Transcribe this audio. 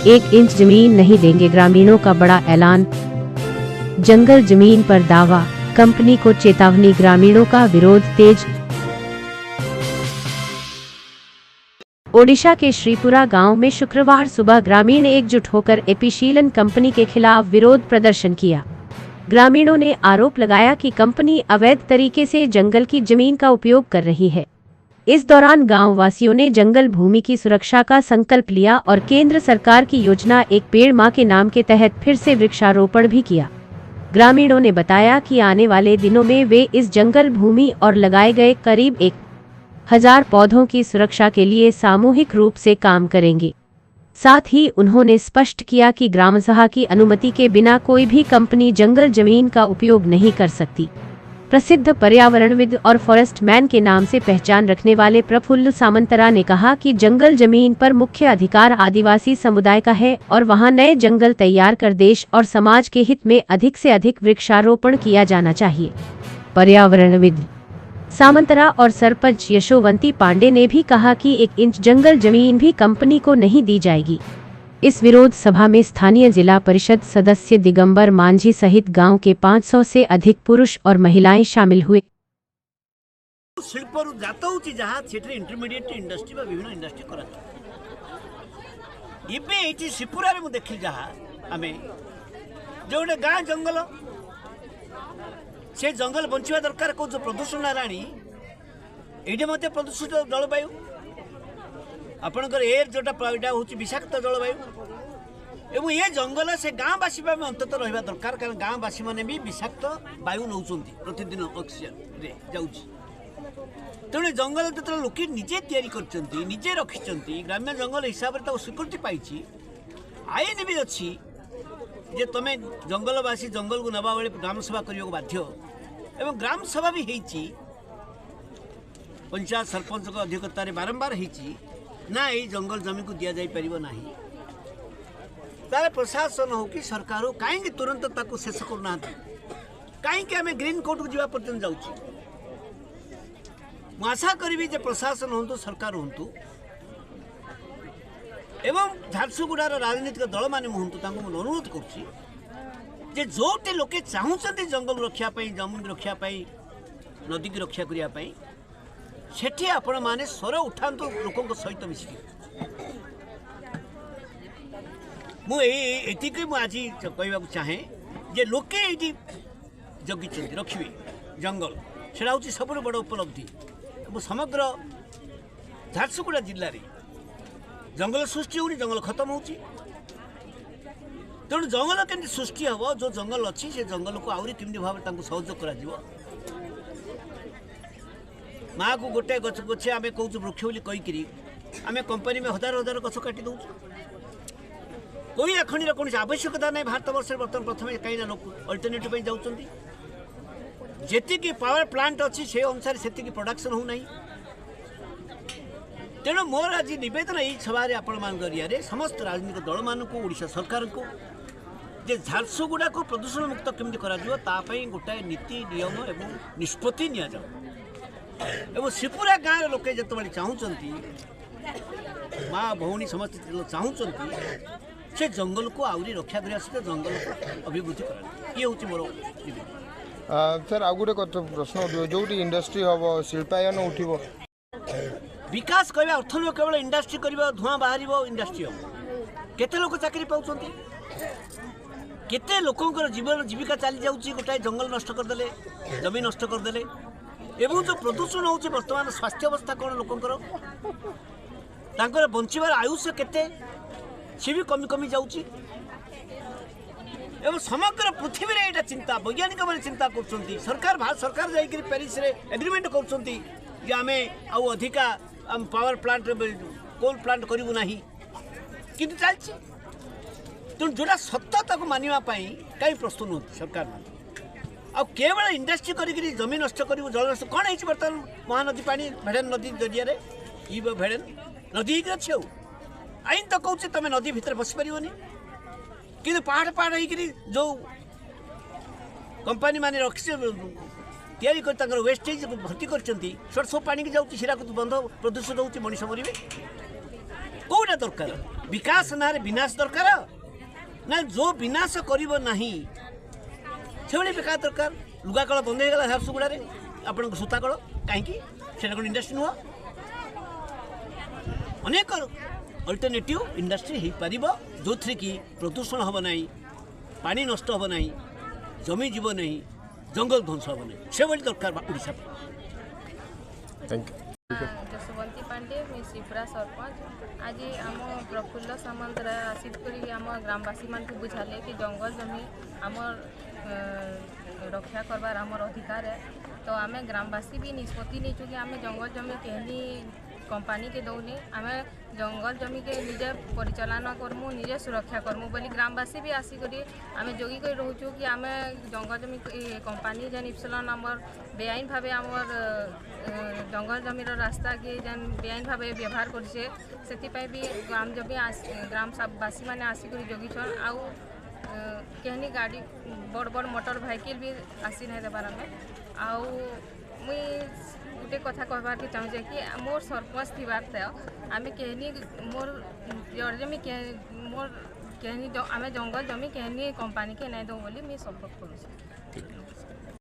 1 inch जमीन नहीं देंगे, ग्रामीणों का बड़ा ऐलान। जंगल जमीन पर दावा, कंपनी को चेतावनी, ग्रामीणों का विरोध तेज। ओडिशा के श्रीपुरा गांव में शुक्रवार सुबह ग्रामीण एकजुट होकर एपीशीलन कंपनी के खिलाफ विरोध प्रदर्शन किया। ग्रामीणों ने आरोप लगाया कि कंपनी अवैध तरीके से जंगल की जमीन का उपयोग कर रही है। इस दौरान गांव वासियों ने जंगल भूमि की सुरक्षा का संकल्प लिया और केंद्र सरकार की योजना एक पेड़ मां के नाम के तहत फिर से वृक्षारोपण भी किया। ग्रामीणों ने बताया कि आने वाले दिनों में वे इस जंगल भूमि और लगाए गए करीब 1000 पौधों की सुरक्षा के लिए सामूहिक रूप से काम करेंगे। साथ ही उन्होंने स्पष्ट किया कि ग्रामसभा की अनुमति के बिना कोई भी कंपनी जंगल जमीन का उपयोग नहीं कर सकती। प्रसिद्ध पर्यावरणविद और फॉरेस्टमैन के नाम से पहचान रखने वाले प्रफुल्ल सामंतरा ने कहा कि जंगल जमीन पर मुख्य अधिकार आदिवासी समुदाय का है और वहां नए जंगल तैयार कर देश और समाज के हित में अधिक से अधिक वृक्षारोपण किया जाना चाहिए। पर्यावरणविद सामंतरा और सरपंच यशोवंती पांडे ने भी कहा कि 1 इंच जंगल जमीन भी कंपनी को नहीं दी जाएगी। इस विरोध सभा में स्थानीय जिला परिषद सदस्य दिगंबर मांझी सहित गांव के 500 से अधिक पुरुष और महिलाएं शामिल हुए। शिल्पर जात होची जहाँ सेठरे इंटरमीडिएट इंडस्ट्री बा विभिन्न इंडस्ट्री करा इबे एठी शिपुरा रे मु देखि जहाँ आमे जोडे गाँ जंगल से जंगल बंचिवा दरकार को जो प्रदूषण राणी एठी मते प्रदूषित जलवायु आपणकर एयर जोटा एटा हूँ विषाक्त जलवायु एवं ये जंगल से गाँववासी अंतत रहा दरकार कारण गाँववासी मैंने भी विषाक्त वायु नौ प्रतिदिन ऑक्सीजन जाऊँगी तेणु जंगल जो लोके निजे तैयारी निजे रखी ग्राम्य जंगल हिसाब से स्वीकृति पाई आईन भी अच्छी जे तुम जंगलवासी जंगल को नवा बेले ग्राम सभा करने को बाध्य एवं ग्राम सभा भी होती पंचायत सरपंच अध्यक्षतार बारंबार होती ना ये जंगल जमी को दि जापर ना तार प्रशासन हो कि सरकार हो कहीं तुरंत ताको शेष करना कहीं आम ग्रीन कोर्ट को जावा पर्यटन जाऊँ आशा करी जे प्रशासन हूँ सरकार हूँ एवं झारसुगुड़ार राजनीतिक दल मैंने हूँ अनुरोध कर जोटे लोके चाहते जंगल रक्षापी जमीन रक्षापी नदी की रक्षा करने सेठी आपण माने स्वर उठातु लोकों सहित मिसिक मुझे आज कहवा चाहे जे लोके ये जगी रखिए जंगल से हूँ सब बड़ उपलब्धि समग्र झारसुगुड़ा जिले में जंगल सृष्टि होनी जंगल खत्म हो तेणु जंगल केमती सृष्टि हम जो जंगल अच्छी से जंगल को आहरी केमती भाव सहयोग कर माँ को गोटे गछ गछे आम कौच वृक्ष बोली कहीकि आम कंपनी में हजार हजार गछ काटी दौर कोईला खनिर कौन आवश्यकता ना भारत वर्ष बर्तमान प्रथम कहीं लोक अल्टरनेटिव जाऊँगी जी पावर प्लांट अच्छी से अनुसार से प्रोडक्शन हो ना तेणु मोर आज नवेदन यही सभार आपण मान समस्त राजनीतिक दल मानक ओडिशा सरकार को जे झारसुगुड़ा को प्रदूषण मुक्त केमती कर गोटाए नीति नियम एवं निष्पत्ति नि एवं शिपुरा गाँव लोके जो चाहती माँ भौणी समस्त चाहते से जंगल को आहरी रक्षा करने सहित जंगल को अभिवृद्धि कर ये हूँ मोर सर आ गोटे प्रश्न जो इंडस्ट्री हम शिल्पायन उठो विकास करवा अर्थनीति केवल इंडस्ट्री कर धुआं बाहर इंडस्ट्री हम केते लोक चाकरी पाँच केते लोकंर जीवन जीविका चली जाऊँगी गोटाए जंगल नष्ट करदे जमी नष्ट करदे एवं जो प्रदूषण होची वर्तमान स्वास्थ्य अवस्था कौन लोकंर बंचार आयुष्य केते सी भी कमी कमी जाऊँगी एवं समग्र पृथ्वी रे एटा चिंता वैज्ञानिक मैंने चिंता कर सरकार भारत सरकार जाकि पेरिस रे एग्रीमेंट कर आम आउ अधिका पावर प्लांट कोल प्लांट करूँ ना कि चलती तेणु जोटा सत्य मानवाई कहीं प्रस्तुत नहीं सरकार आ केवल इंडस्ट्री करी जमीन नष्ट कर जल नष्ट कौन है बर्तमान महानदी पानी भेड़न नदी जरिए ये भेड़न नदी अच्छे आईन तो कौच तुम नदी भितर बस पार कि पहाड़ पहाड़ हो जो कंपनी मैंने रखी तैयारी कर वेस्टेज भर्ती कर सब पानी की जाऊँगी सीरा बंध प्रदूषित होती मनीष मरवे कौटा दरकार विकास ना विनाश दरकार ना जो विनाश कर नहीं से विकास दरकार लुगा कल बंद हो गला झारसुगुड़ा आपण सूता कल कहीं कौन इंडस्ट्री नुह अनेक अल्टरनेटिव इंडस्ट्री हो पार जो थी कि प्रदूषण हम ना पानी नष्ट हम ना जमी जीव नहीं जंगल ध्वंस हम ना से दरकार ओडिशा थैंक यू जसवंती पांडे मैं शिप्रा सरपंच आज आम प्रफुल्ल सामंत आसित करी आम ग्रामवासी मान बुझाले कि जंगल जमी आमर रक्षा करवार आमर अधिकार है तो आम ग्रामवासी भी निष्पत्ति नहीं कि आम जंगल जमी कहनी कंपनी के दौनी आम जंगल जमी के निजे परिचालना करमु निजे सुरक्षा करमु बोली ग्रामवासी भी आसिक आम जगी कर रोचु कि आम जंगल जमी कंपनी जेन इप्सिलॉन आमर बेआईन भाव आमर जंगल जमीर रास्ता के जेन बेआईन भाव व्यवहार करछे सेतिपाई भी ग्रामवासी मैंने आसिक जगिछन आउ कहनी गाड़ी बड़ बड़ मोटर व्हीकल भी आसी नहीं देवार आम आउ मुई गोटे कथा कहबार के चाहूँ कि मोर सरपंच थीबार आम कहनी मोर जमी मोर कहनी आम जंगल जमी कहनी कंपनी के नहीं दो बोली मुझे सपोर्ट करूँ।